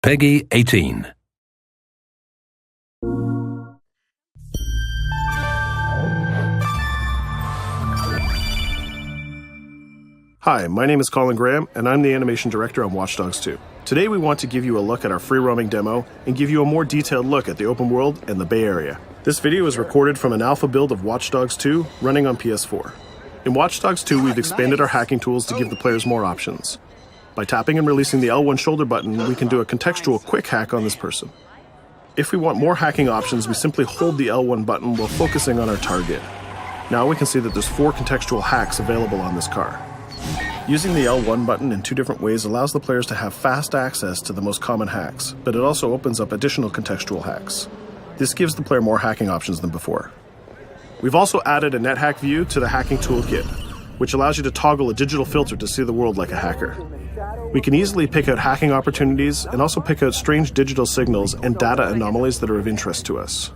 Peggy 18. Hi, my name is Colin Graham, and I'm the animation director on Watch Dogs 2. Today we want to give you a look at our free-roaming demo and give you a more detailed look at the open world and the Bay Area. This video is recorded from an alpha build of Watch Dogs 2 running on PS4. In Watch Dogs 2, we've expanded our hacking tools to give the players more options. By tapping and releasing the L1 shoulder button, we can do a contextual quick hack on this person. If we want more hacking options, we simply hold the L1 button while focusing on our target. Now we can see that there's 4 contextual hacks available on this car. Using the L1 button in 2 different ways allows the players to have fast access to the most common hacks, but it also opens up additional contextual hacks. This gives the player more hacking options than before. We've also added a NetHack view to the hacking toolkit, which allows you to toggle a digital filter to see the world like a hacker. We can easily pick out hacking opportunities and also pick out strange digital signals and data anomalies that are of interest to us.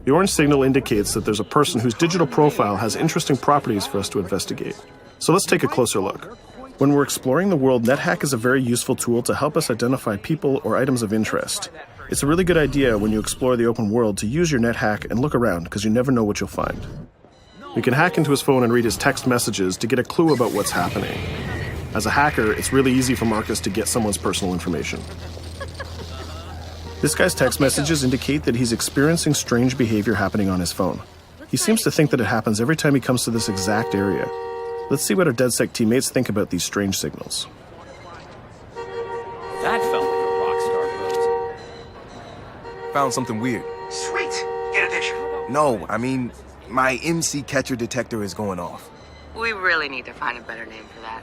The orange signal indicates that there's a person whose digital profile has interesting properties for us to investigate. So let's take a closer look. When we're exploring the world, NetHack is a very useful tool to help us identify people or items of interest. It's a really good idea when you explore the open world to use your NetHack and look around, because you never know what you'll find. We can hack into his phone and read his text messages to get a clue about what's happening. As a hacker, it's really easy for Marcus to get someone's personal information. This guy's text messages indicate that he's experiencing strange behavior happening on his phone. He seems to think that it happens every time he comes to this exact area. Let's see what our DedSec teammates think about these strange signals. That felt like a rock star pose. Found something weird. Sweet. Get a picture. No, I mean, my MC catcher detector is going off. We really need to find a better name for that.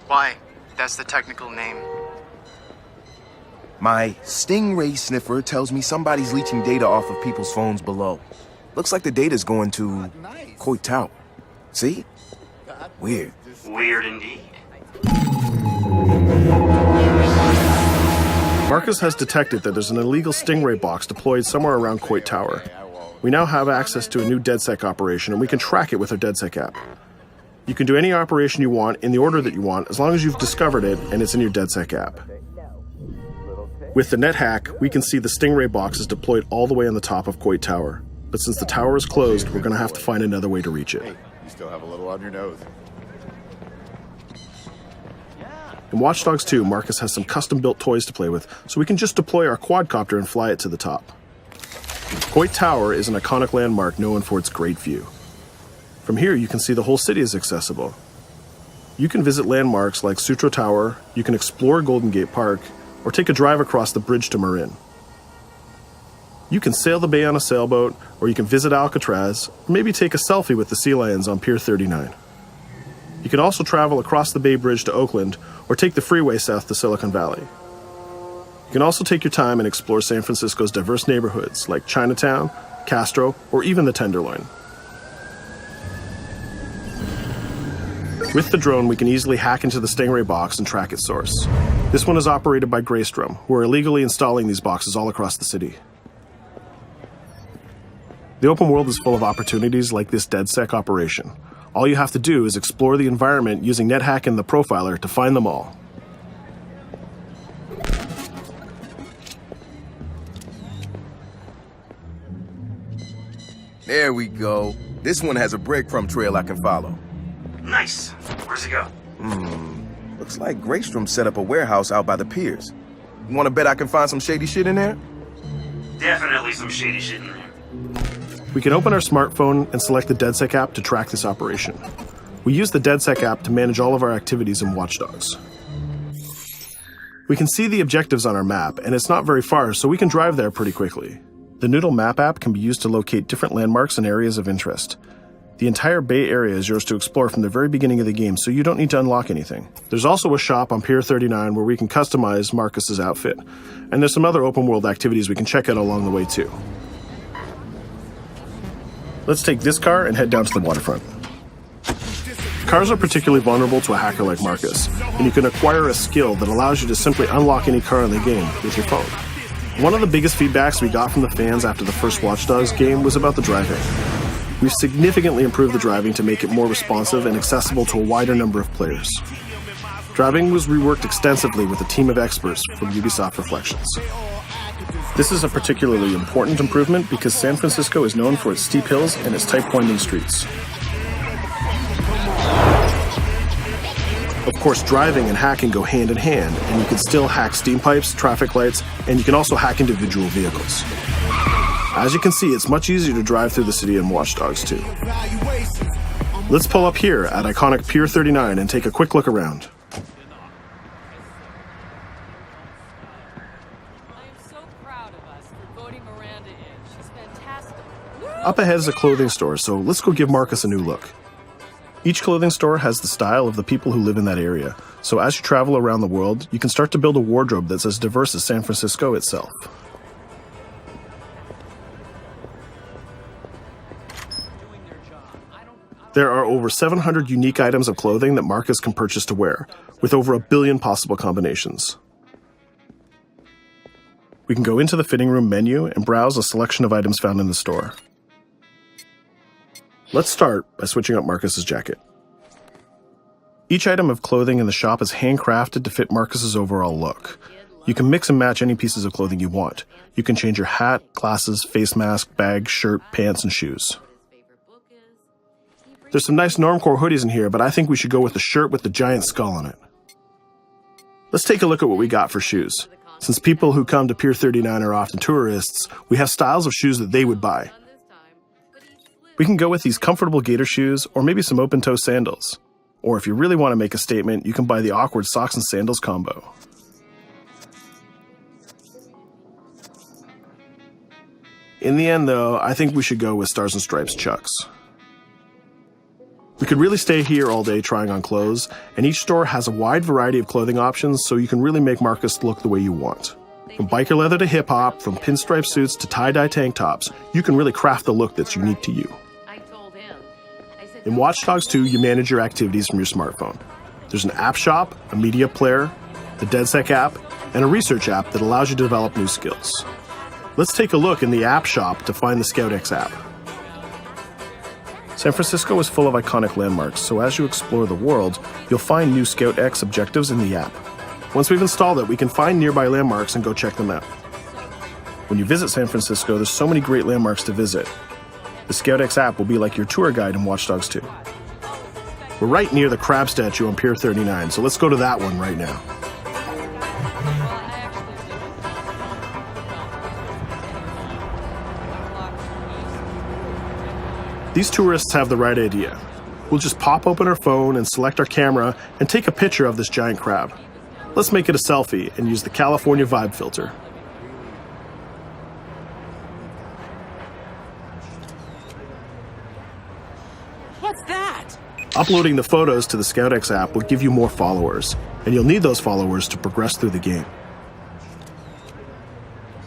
Why? That's the technical name. My Stingray sniffer tells me somebody's leeching data off of people's phones below. Looks like the data's going to Coit Tower. See? Weird. Weird indeed. Marcus has detected that there's an illegal Stingray box deployed somewhere around Coit Tower. We now have access to a new DedSec operation, and we can track it with our DedSec app. You can do any operation you want in the order that you want, as long as you've discovered it and it's in your DedSec app. With the NetHack, we can see the Stingray box is deployed all the way on the top of Coit Tower. But since the tower is closed, we're going to have to find another way to reach it. You still have a little on your nose. In Watch Dogs 2, Marcus has some custom-built toys to play with, so we can just deploy our quadcopter and fly it to the top. Coit Tower is an iconic landmark known for its great view. From here, you can see the whole city is accessible. You can visit landmarks like Sutro Tower, you can explore Golden Gate Park, or take a drive across the bridge to Marin. You can sail the bay on a sailboat, or you can visit Alcatraz, or maybe take a selfie with the sea lions on Pier 39. You can also travel across the Bay Bridge to Oakland, or take the freeway south to Silicon Valley. You can also take your time and explore San Francisco's diverse neighborhoods like Chinatown, Castro, or even the Tenderloin. With the drone, we can easily hack into the Stingray box and track its source. This one is operated by Greystrom, who are illegally installing these boxes all across the city. The open world is full of opportunities like this DedSec operation. All you have to do is explore the environment using NetHack and the Profiler to find them all. There we go. This one has a breadcrumb trail I can follow. Nice. Where's he go? Looks like Greystrom set up a warehouse out by the piers. You want to bet I can find some shady shit in there? Definitely some shady shit in there. We can open our smartphone and select the DedSec app to track this operation. We use the DedSec app to manage all of our activities in Watch Dogs. We can see the objectives on our map, and it's not very far, so we can drive there pretty quickly. The Noodle Map app can be used to locate different landmarks and areas of interest. The entire Bay Area is yours to explore from the very beginning of the game, so you don't need to unlock anything. There's also a shop on Pier 39 where we can customize Marcus's outfit, and there's some other open world activities we can check out along the way too. Let's take this car and head down to the waterfront. Cars are particularly vulnerable to a hacker like Marcus, and you can acquire a skill that allows you to simply unlock any car in the game with your phone. One of the biggest feedbacks we got from the fans after the first Watch Dogs game was about the driving. We've significantly improved the driving to make it more responsive and accessible to a wider number of players. Driving was reworked extensively with a team of experts from Ubisoft Reflections. This is a particularly important improvement because San Francisco is known for its steep hills and its tight winding streets. Of course, driving and hacking go hand in hand, and you can still hack steam pipes, traffic lights, and you can also hack individual vehicles. As you can see, it's much easier to drive through the city in Watch Dogs 2. Let's pull up here at iconic Pier 39 and take a quick look around. Up ahead is a clothing store, so let's go give Marcus a new look. Each clothing store has the style of the people who live in that area, so as you travel around the world, you can start to build a wardrobe that's as diverse as San Francisco itself. There are over 700 unique items of clothing that Marcus can purchase to wear, with over 1 billion possible combinations. We can go into the fitting room menu and browse a selection of items found in the store. Let's start by switching up Marcus's jacket. Each item of clothing in the shop is handcrafted to fit Marcus's overall look. You can mix and match any pieces of clothing you want. You can change your hat, glasses, face mask, bag, shirt, pants, and shoes. There's some nice Normcore hoodies in here, but I think we should go with the shirt with the giant skull on it. Let's take a look at what we got for shoes. Since people who come to Pier 39 are often tourists, we have styles of shoes that they would buy. We can go with these comfortable gator shoes or maybe some open-toe sandals. Or if you really want to make a statement, you can buy the awkward socks and sandals combo. In the end, though, I think we should go with Stars and Stripes Chucks. We could really stay here all day trying on clothes, and each store has a wide variety of clothing options, so you can really make Marcus look the way you want. From biker leather to hip-hop, from pinstripe suits to tie-dye tank tops, you can really craft the look that's unique to you. In Watch Dogs 2, you manage your activities from your smartphone. There's an app shop, a media player, the DedSec app, and a research app that allows you to develop new skills. Let's take a look in the app shop to find the ScoutX app. San Francisco is full of iconic landmarks, so as you explore the world, you'll find new ScoutX objectives in the app. Once we've installed it, we can find nearby landmarks and go check them out. When you visit San Francisco, there's so many great landmarks to visit. The ScoutX app will be like your tour guide in Watch Dogs 2. We're right near the crab statue on Pier 39, so let's go to that one right now. These tourists have the right idea. We'll just pop open our phone and select our camera and take a picture of this giant crab. Let's make it a selfie and use the California Vibe filter. What's that? Uploading the photos to the ScoutX app will give you more followers, and you'll need those followers to progress through the game.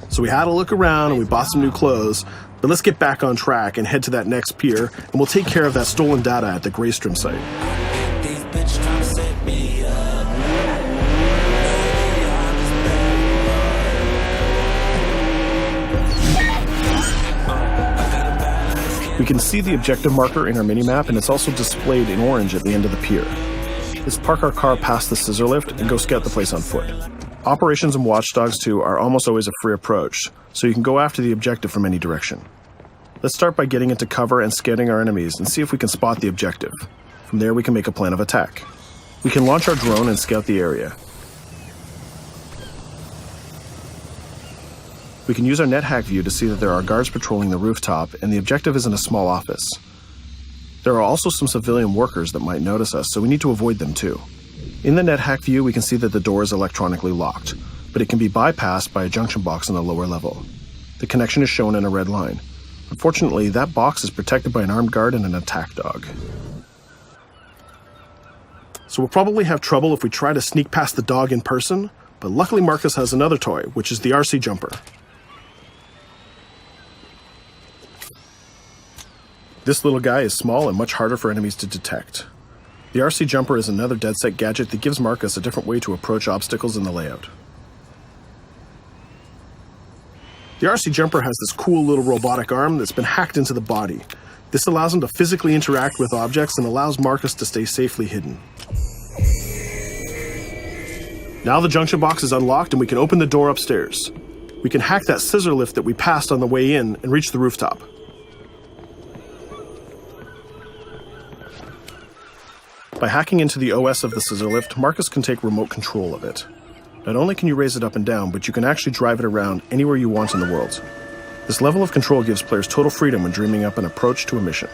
So we had a look around and we bought some new clothes, but let's get back on track and head to that next pier, and we'll take care of that stolen data at the Greystrom site. We can see the objective marker in our minimap, and it's also displayed in orange at the end of the pier. Let's park our car past the scissor lift and go scout the place on foot. Operations in Watch Dogs 2 are almost always a free approach, so you can go after the objective from any direction. Let's start by getting into cover and scouting our enemies and see if we can spot the objective. From there we can make a plan of attack. We can launch our drone and scout the area. We can use our NetHack view to see that there are guards patrolling the rooftop, and the objective is in a small office. There are also some civilian workers that might notice us, so we need to avoid them too. In the NetHack view, we can see that the door is electronically locked, but it can be bypassed by a junction box on the lower level. The connection is shown in a red line. Unfortunately, that box is protected by an armed guard and an attack dog. So we'll probably have trouble if we try to sneak past the dog in person, but luckily Marcus has another toy, which is the RC Jumper. This little guy is small and much harder for enemies to detect. The RC Jumper is another DedSec gadget that gives Marcus a different way to approach obstacles in the layout. The RC Jumper has this cool little robotic arm that's been hacked into the body. This allows him to physically interact with objects and allows Marcus to stay safely hidden. Now the junction box is unlocked and we can open the door upstairs. We can hack that scissor lift that we passed on the way in and reach the rooftop. By hacking into the OS of the scissor lift, Marcus can take remote control of it. Not only can you raise it up and down, but you can actually drive it around anywhere you want in the world. This level of control gives players total freedom when dreaming up an approach to a mission.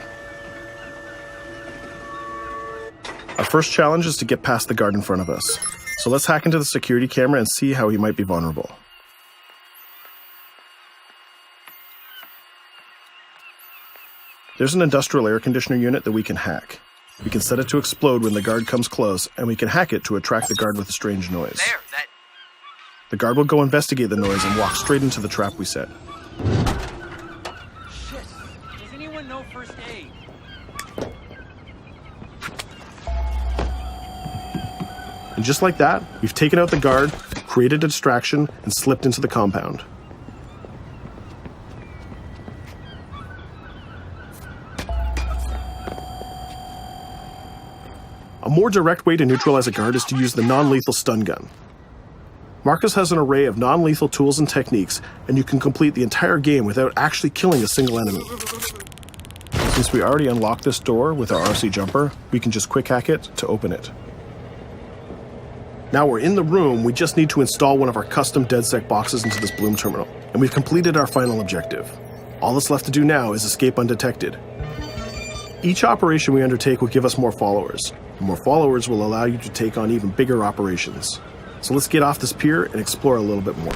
Our first challenge is to get past the guard in front of us. So let's hack into the security camera and see how he might be vulnerable. There's an industrial air conditioner unit that we can hack. We can set it to explode when the guard comes close, and we can hack it to attract the guard with a strange noise. The guard will go investigate the noise and walk straight into the trap we set. Shit. Does anyone know first aid? And just like that, we've taken out the guard, created a distraction, and slipped into the compound. A more direct way to neutralize a guard is to use the non-lethal stun gun. Marcus has an array of non-lethal tools and techniques, and you can complete the entire game without actually killing a single enemy. Since we already unlocked this door with our RC jumper, we can just quick hack it to open it. Now we're in the room, we just need to install one of our custom DedSec boxes into this Bloom terminal, and we've completed our final objective. All that's left to do now is escape undetected. Each operation we undertake will give us more followers. And more followers will allow you to take on even bigger operations. So let's get off this pier and explore a little bit more.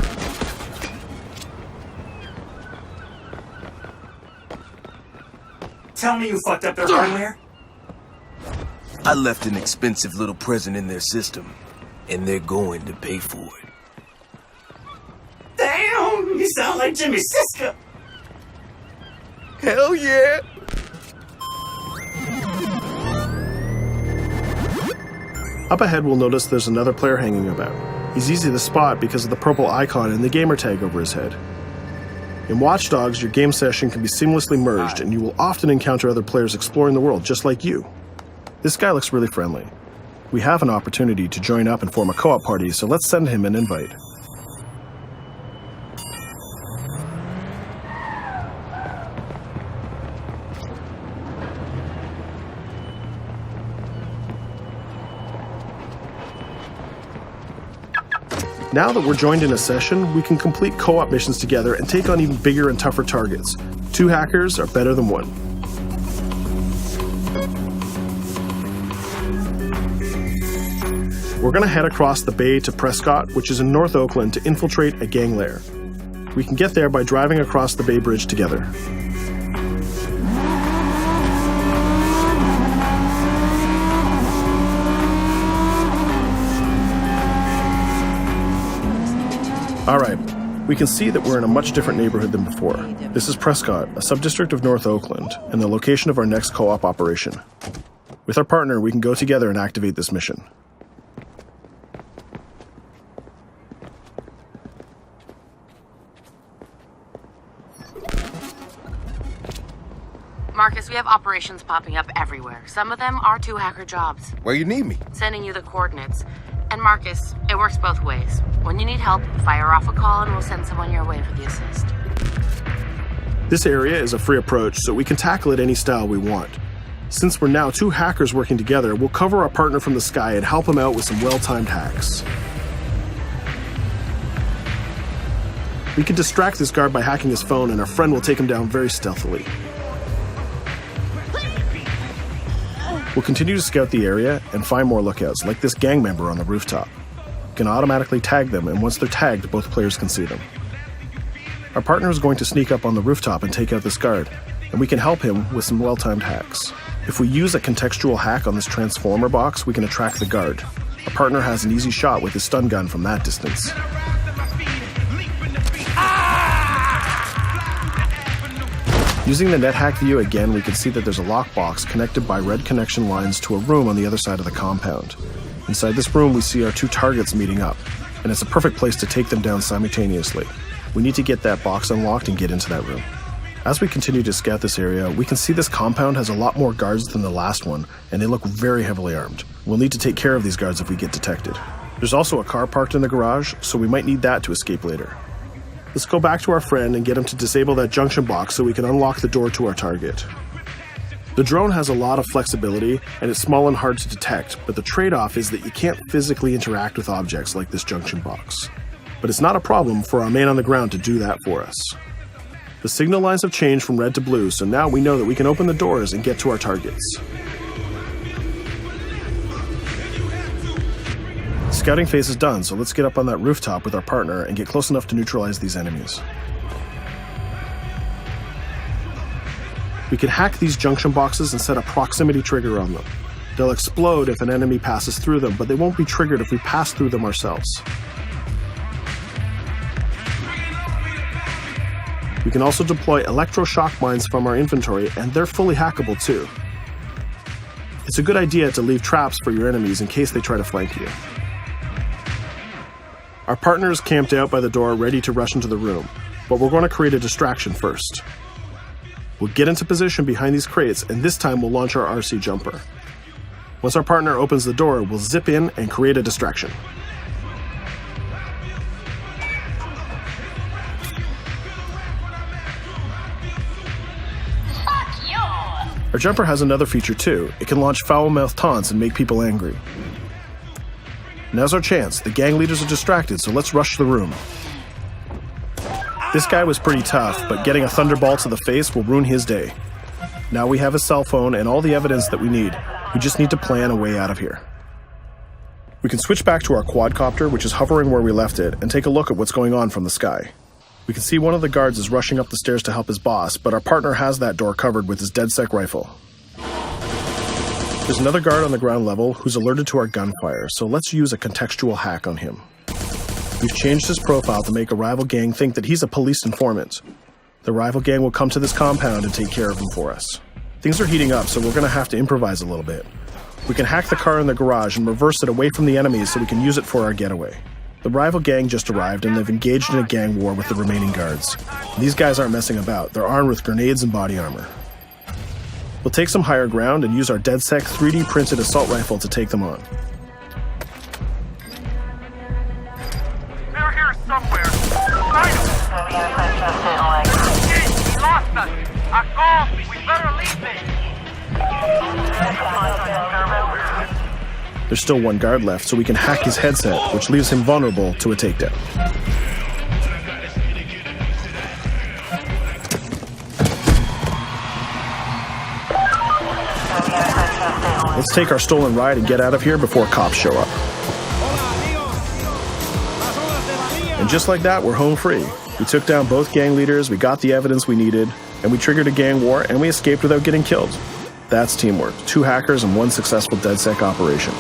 Tell me you fucked up their hardware? I left an expensive little present in their system, and they're going to pay for it. Damn, you sound like Jimmy Siska. Hell yeah! Up ahead, we'll notice there's another player hanging about. He's easy to spot because of the purple icon and the gamer tag over his head. In Watch Dogs, your game session can be seamlessly merged, and you will often encounter other players exploring the world just like you. This guy looks really friendly. We have an opportunity to join up and form a co-op party, so let's send him an invite. Now that we're joined in a session, we can complete co-op missions together and take on even bigger and tougher targets. 2 hackers are better than 1. We're going to head across the bay to Prescott, which is in North Oakland, to infiltrate a gang lair. We can get there by driving across the Bay Bridge together. Alright, we can see that we're in a much different neighborhood than before. This is Prescott, a subdistrict of North Oakland, and the location of our next co-op operation. With our partner, we can go together and activate this mission. Marcus, we have operations popping up everywhere. Some of them are 2 hacker jobs. Where you need me? Sending you the coordinates. And Marcus, it works both ways. When you need help, fire off a call and we'll send someone your way for the assist. This area is a free approach, so we can tackle it any style we want. Since we're now 2 hackers working together, we'll cover our partner from the sky and help him out with some well-timed hacks. We can distract this guard by hacking his phone, and our friend will take him down very stealthily. We'll continue to scout the area and find more lookouts, like this gang member on the rooftop. We can automatically tag them, and once they're tagged, both players can see them. Our partner is going to sneak up on the rooftop and take out this guard, and we can help him with some well-timed hacks. If we use a contextual hack on this transformer box, we can attract the guard. Our partner has an easy shot with his stun gun from that distance. Using the NetHack view again, we can see that there's a lockbox connected by red connection lines to a room on the other side of the compound. Inside this room, we see our 2 targets meeting up, and it's a perfect place to take them down simultaneously. We need to get that box unlocked and get into that room. As we continue to scout this area, we can see this compound has a lot more guards than the last one, and they look very heavily armed. We'll need to take care of these guards if we get detected. There's also a car parked in the garage, so we might need that to escape later. Let's go back to our friend and get him to disable that junction box so we can unlock the door to our target. The drone has a lot of flexibility, and it's small and hard to detect, but the trade-off is that you can't physically interact with objects like this junction box. But it's not a problem for our man on the ground to do that for us. The signal lines have changed from red to blue, so now we know that we can open the doors and get to our targets. Scouting phase is done, so let's get up on that rooftop with our partner and get close enough to neutralize these enemies. We can hack these junction boxes and set a proximity trigger on them. They'll explode if an enemy passes through them, but they won't be triggered if we pass through them ourselves. We can also deploy electroshock mines from our inventory, and they're fully hackable too. It's a good idea to leave traps for your enemies in case they try to flank you. Our partner is camped out by the door ready to rush into the room, but we're going to create a distraction first. We'll get into position behind these crates, and this time we'll launch our RC jumper. Once our partner opens the door, we'll zip in and create a distraction. Our jumper has another feature too. It can launch foul-mouthed taunts and make people angry. Now's our chance. The gang leaders are distracted, so let's rush the room. This guy was pretty tough, but getting a thunderbolt to the face will ruin his day. Now we have his cell phone and all the evidence that we need. We just need to plan a way out of here. We can switch back to our quadcopter, which is hovering where we left it, and take a look at what's going on from the sky. We can see one of the guards is rushing up the stairs to help his boss, but our partner has that door covered with his DedSec rifle. There's another guard on the ground level who's alerted to our gunfire, so let's use a contextual hack on him. We've changed his profile to make a rival gang think that he's a police informant. The rival gang will come to this compound and take care of him for us. Things are heating up, so we're going to have to improvise a little bit. We can hack the car in the garage and reverse it away from the enemies so we can use it for our getaway. The rival gang just arrived and they've engaged in a gang war with the remaining guards. These guys aren't messing about, they're armed with grenades and body armor. We'll take some higher ground and use our DedSec 3D printed assault rifle to take them on. They're here somewhere. Find them. He lost us. A call. We better leave this. There's still one guard left, so we can hack his headset, which leaves him vulnerable to a takedown. Let's take our stolen ride and get out of here before cops show up. And just like that, we're home free. We took down both gang leaders, we got the evidence we needed, and we triggered a gang war, and we escaped without getting killed. That's teamwork. 2 hackers and 1 successful DedSec operation.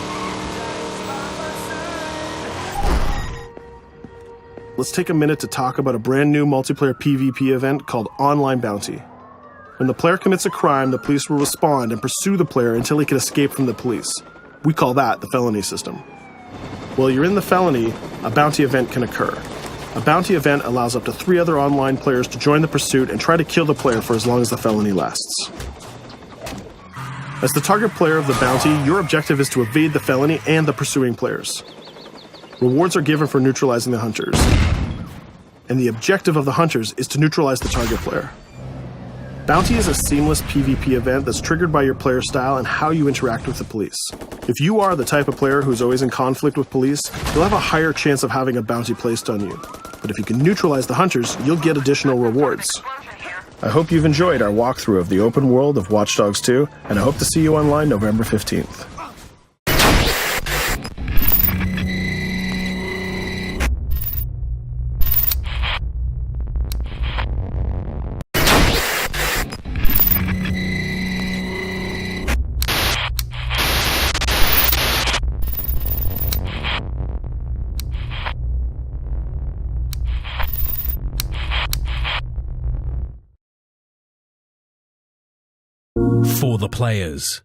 Let's take a minute to talk about a brand new multiplayer PvP event called Online Bounty. When the player commits a crime, the police will respond and pursue the player until he can escape from the police. We call that the felony system. While you're in the felony, a bounty event can occur. A bounty event allows up to 3 other online players to join the pursuit and try to kill the player for as long as the felony lasts. As the target player of the bounty, your objective is to evade the felony and the pursuing players. Rewards are given for neutralizing the hunters. And the objective of the hunters is to neutralize the target player. Bounty is a seamless PvP event that's triggered by your player style and how you interact with the police. If you are the type of player who's always in conflict with police, you'll have a higher chance of having a bounty placed on you. But if you can neutralize the hunters, you'll get additional rewards. I hope you've enjoyed our walkthrough of the open world of Watch Dogs 2, and I hope to see you online November 15th. For the players.